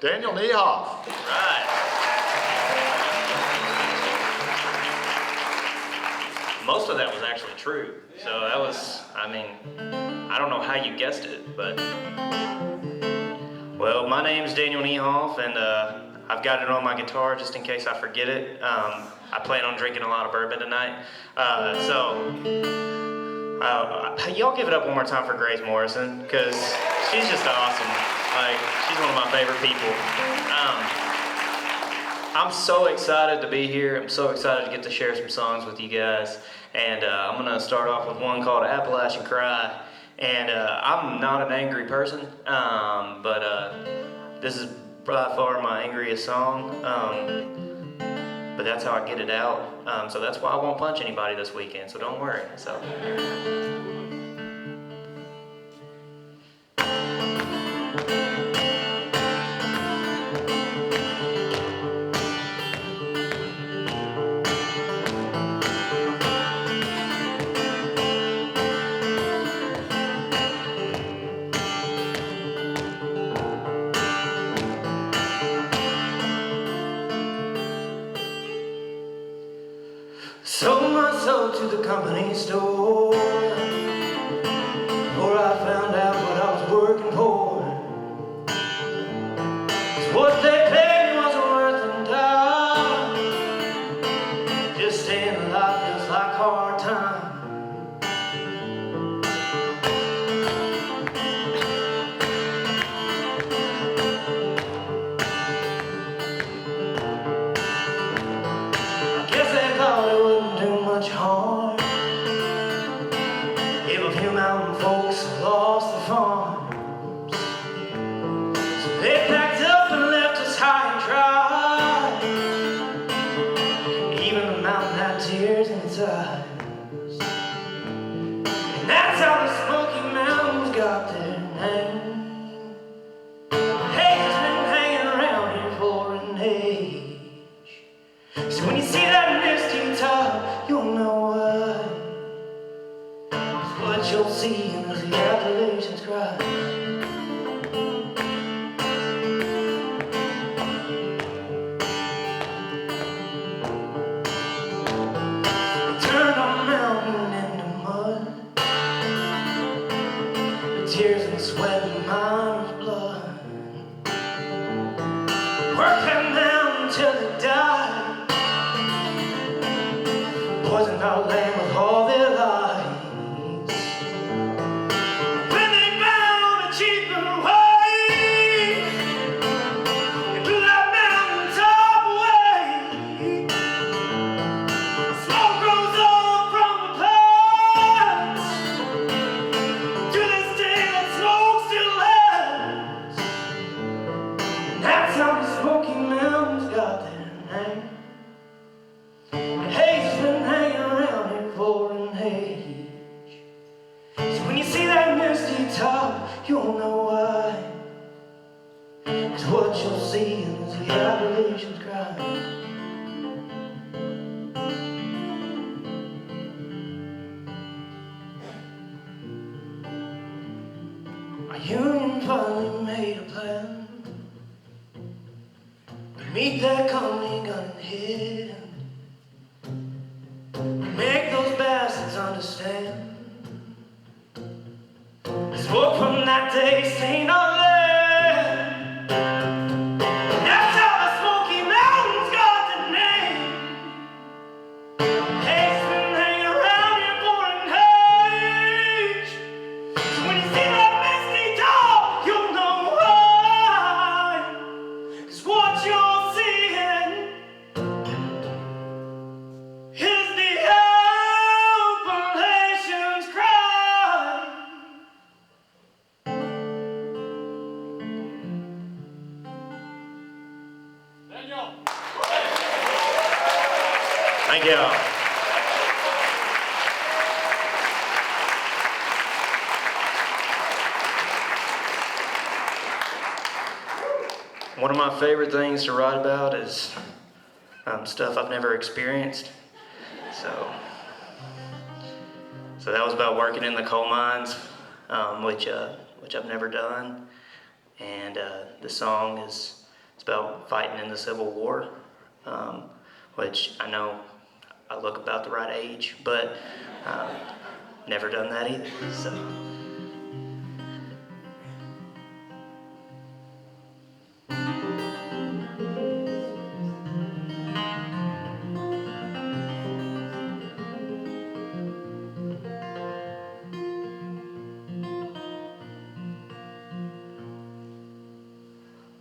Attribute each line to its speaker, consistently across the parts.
Speaker 1: Daniel Neihoff.
Speaker 2: Right. Most of that was actually true. So that was, I don't know how you guessed it, but. Well, my name's Daniel Neihoff, and I've got it on my guitar just in case I forget it. I plan on drinking a lot of bourbon tonight. Y'all give it up one more time for Grace Morrison, because she's just awesome. Like, she's one of my favorite people. I'm so excited to be here. I'm so excited to get to share some songs with you guys. And I'm going to start off with one called Appalachian Cry. And I'm not an angry person, but this is by far my angriest song. But that's how I get it out. So that's why I won't punch anybody this weekend, so don't worry. So. Sold my soul to the company store before I found out what I was working for. 'Cause what they paid me wasn't worth a dime. Just staying alive feels like hard time. I guess they thought it wouldn't do much harm if a few mountain folks lost their farms. So they packed up and left us high and dry. Even the mountain had tears in its eyes. And that's how the Smoky Mountains got their name. Hey, it's been hanging around here for an age. So when you see that misty top, you'll know why. 'Cause what you'll see is the Appalachians cry. They turned our mountain into mud, with tears and sweat and miners' blood. Worked that mountain till it died. Poisoned our land with all their lies. When they found a cheaper way, they blew that mountain top away. Smoke rose up from the pipes. To this day that smoke still lasts. And that's how the Smoky Mountains got their name. Haze has been hanging around here for an age. So when you see that misty top, you'll know why. 'Cause what you'll see is the Appalachians cry. Our union finally made a plan to meet that company gun in hand. Make those bastards understand. Smoke from that day stained our land. That's how the Smoky Mountains got the name. Hey, it's been hanging around here for an age. So when you see that misty top, you'll know why. 'Cause what you're seeing is the Appalachians cry. Thank you. One of my favorite things to write about is stuff I've never experienced. So that was about working in the coal mines, which I've never done. And the song is about fighting in the Civil War, which I know I look about the right age, but never done that either. So.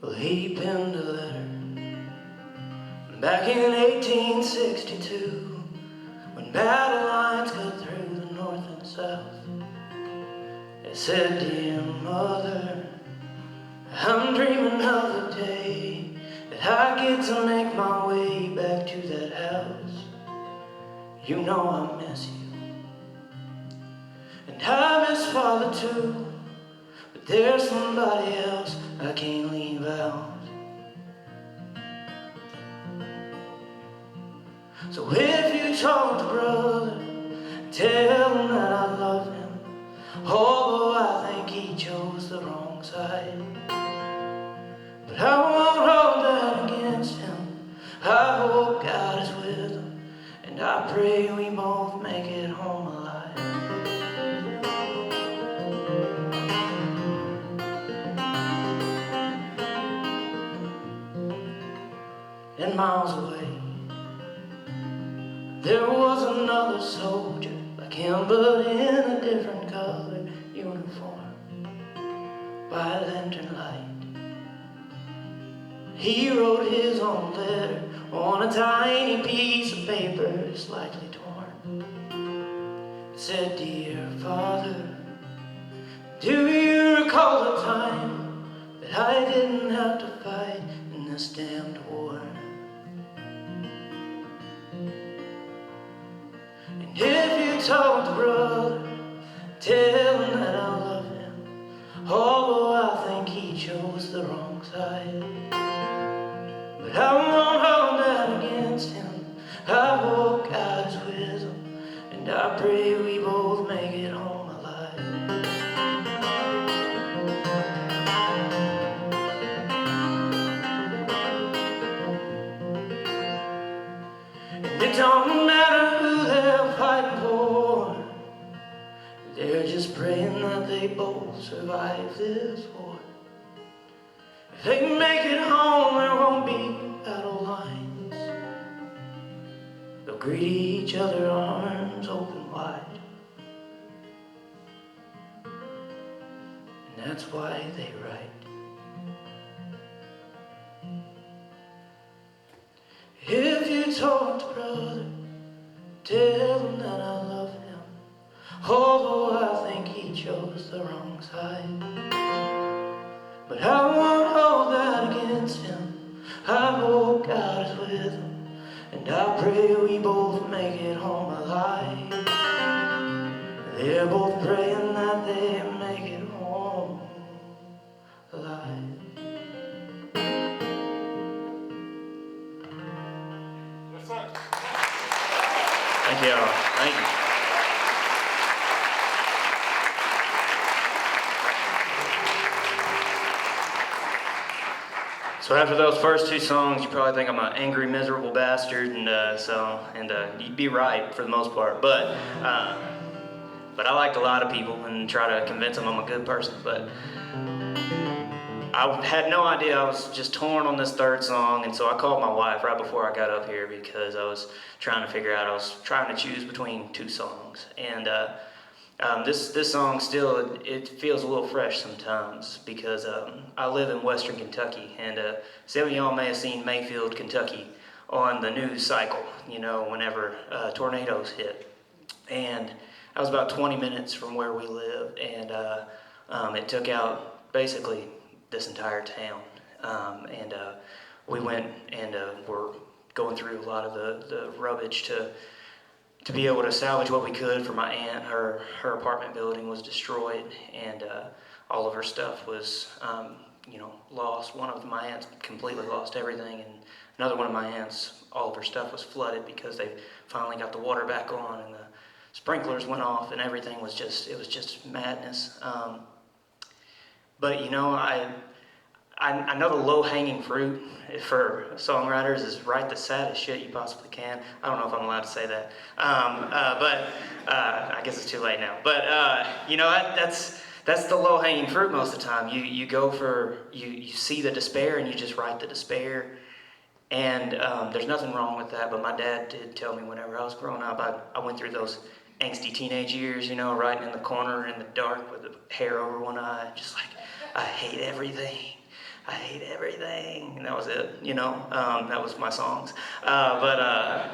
Speaker 2: Well, he penned a letter back in 1862 when battle lines cut through the north and south. It said, "Dear mother, I'm dreaming of the day that I get to make my way back to that house. You know I miss you, and I miss Father too, but there's somebody else I can't leave out. So if you talk to brother, tell him that I love him, although I think he chose the wrong side. But I won't hold that against him. I hope God is with him, and I pray we both make it home alive." And miles away, there was another soldier like him, but in a different color uniform. By lantern light, he wrote his own letter on a tiny piece of paper, slightly torn. It said, "Dear Father, do you recall the time that I didn't have to fight in this damned war? And if you talk to brother, tell him that I love him, although I think he chose the wrong side. But I won't hold that against him. I hope God is with him, and I pray we both make it home alive." And it don't matter who they're fighting for, they're just praying that they both survive this war. If they can make it home, there won't be battle lines. They'll greet each other, arms open wide. And that's why they write. If you talk to brother, tell him that I love him, although I think he chose the wrong side. But I won't hold that against him. I hope God is with him, and I pray we both make it home alive. They're both praying that they make it home alive. Thank you all. Thank you. So after those first two songs, you probably think I'm an angry, miserable bastard, and you'd be right for the most part. But I liked a lot of people and try to convince them I'm a good person. But I had no idea I was just torn on this third song, and so I called my wife right before I got up here because I was trying to figure out. I was trying to choose between two songs, and this song still, it feels a little fresh sometimes because I live in Western Kentucky, and some of y'all may have seen Mayfield, Kentucky on the news cycle, whenever tornadoes hit. And I was about 20 minutes from where we live, and it took out basically this entire town. We went and were going through a lot of the rubbish to be able to salvage what we could for my aunt. Her apartment building was destroyed, and all of her stuff was, lost. One of my aunts completely lost everything, and another one of my aunts, all of her stuff was flooded because they finally got the water back on, and the sprinklers went off, and everything was just madness. But I know the low-hanging fruit for songwriters is write the saddest shit you possibly can. I don't know if I'm allowed to say that, but I guess it's too late now. But you know, that's the low-hanging fruit most of the time. You go for you see the despair and you just write the despair. And there's nothing wrong with that, but my dad did tell me whenever I was growing up, I went through those angsty teenage years, you know, writing in the corner in the dark with the hair over one eye, just like, I hate everything. I hate everything. And that was it, you know. That was my songs. But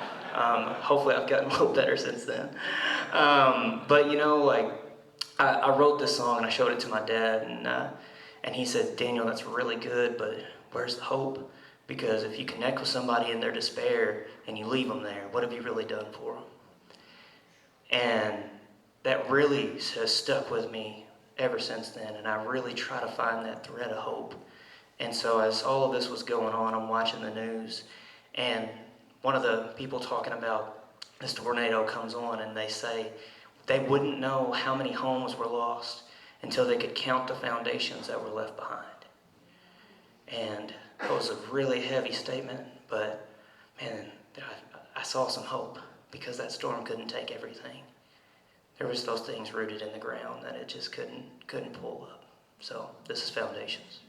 Speaker 2: hopefully I've gotten a little better since then. But, you know, like, I wrote this song and I showed it to my dad, and he said, Daniel, that's really good, but where's the hope? Because if you connect with somebody in their despair and you leave them there, what have you really done for them? And that really has stuck with me ever since then, and I really try to find that thread of hope. And so as all of this was going on, I'm watching the news, and one of the people talking about this tornado comes on, and they say they wouldn't know how many homes were lost until they could count the foundations that were left behind. And that was a really heavy statement, but man, I saw some hope because that storm couldn't take everything. There was those things rooted in the ground that it just couldn't pull up. So this is Foundations.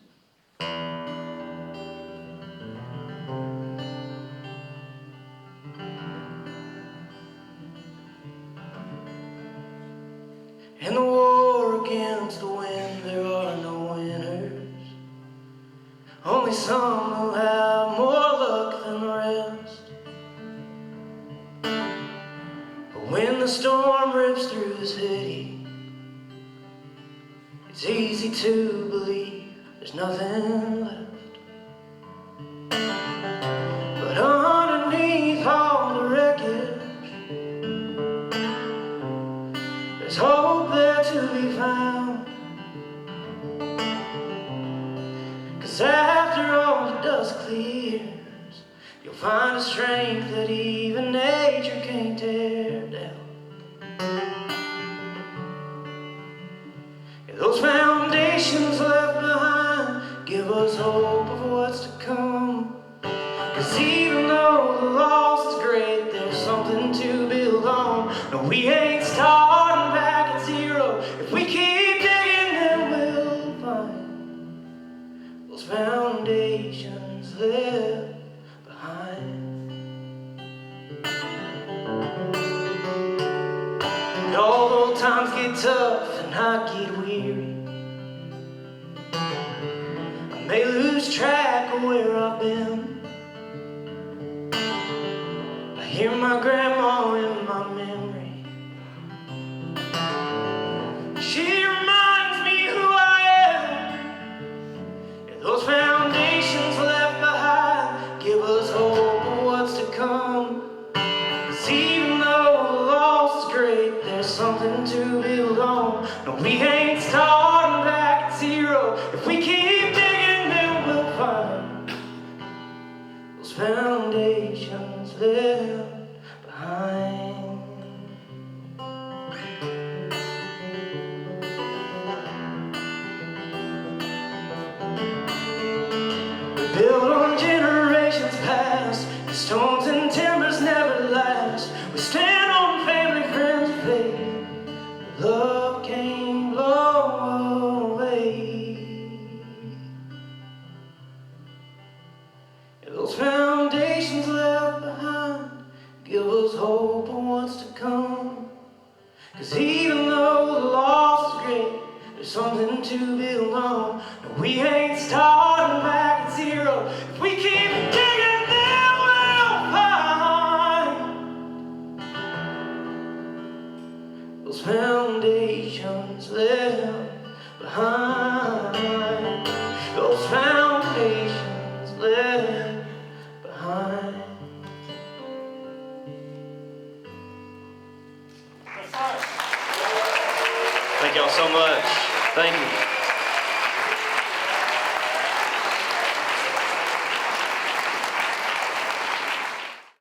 Speaker 2: In the war against the wind, there are no winners. Only some will have more luck than the rest. But when the storm rips through the city, it's easy to believe there's nothing left. But underneath all the wreckage, there's hope there to be found. 'Cause after all the dust clears, you'll find a strength that even nature can't tear down. Yeah, those foundations left behind give us hope of what's to come. 'Cause even though the loss is great, there's something to build on. No, we ain't starting back at zero. If we keep digging, then we'll find those foundations left behind. And although times get tough and I get weary, I may lose track of where I've been. I hear my grandma in my memory. She reminds me who I am. And those foundations left behind give us hope of what's to come. 'Cause even though the loss is great, there's something to build on. No, we ain't starting back at zero. If we keep digging, then we'll find those foundations left behind. We're built on generations past. The stones and timbers never last. We stand on family, friends, and faith. Love can't blow away. And those foundations left behind give us hope of what's to come. 'Cause even though the loss is great, there's something to build on. And we ain't starting back at zero. If we keep digging, then we'll find those foundations left behind. Those foundations left behind. Thank y'all so much. Thank you.